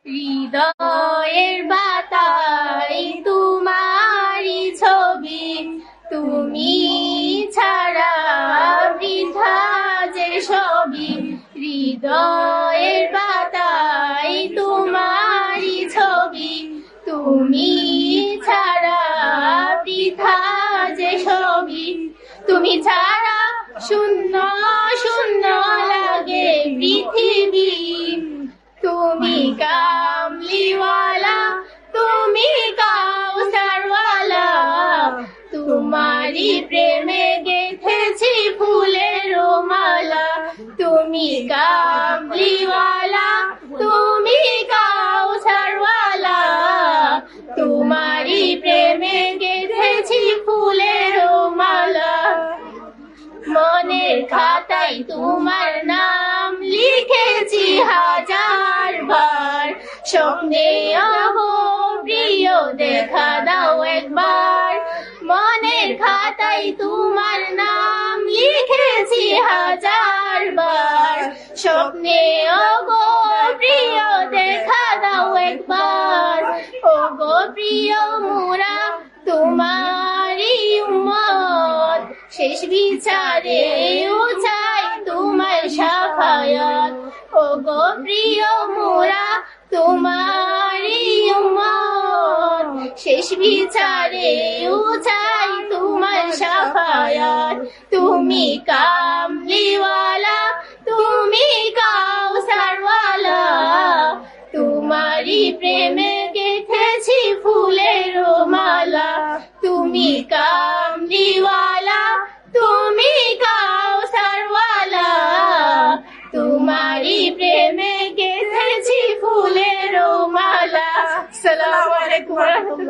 হৃদয়ের বাতায় তোমারই ছবি, তুমি ছাড়া বৃথা যে সবই। হৃদয়ের বাতায় তোমারই ছবি, তুমি ছাড়া বৃথা যে সবই। তুমি ছাড়া শূন্য শূন্য লাগে পৃথিবী। তুমি কামলিওয়ালা, তুমি কাউসারওয়ালা, তোমারই প্রেমে গেঁথেছি ফুলের মালা। তুমি কামলিওয়ালা, তুমি কাউসারওয়ালা, তোমারই প্রেমে গেঁথেছি ফুলের মালা। মনের খাতায় তোমার নাম লিখেছি হাজার বার, স্বপ্নে আহো প্রিয় দেখা দাও একবার। মনের খাতায় তোমার নাম লিখেছি হাজার বার, স্বপ্নে ওগো প্রিয় দেখা দাও একবার। ওগো প্রিয় মোরা তোমারই উম্মত, শেষ বিচারে চাই তোমার শাফায়াত। ওগো প্রিয় মোরা তোমারই উম্মত, শেষ বিচারে চাই তোমার শাফায়াত। তুমি কামলিওয়ালা, তুমি কাউসারওয়ালা, তোমারই প্রেমে গেঁথেছি ফুলের মালা। তুমি কামলিওয়ালা, তুমি কাউসারওয়ালা, তোমারই প্রেমে গেঁথেছি ফুলের মালা। আসসালামু আলাইকুম ওয়া রাহমাতুল্লাহ।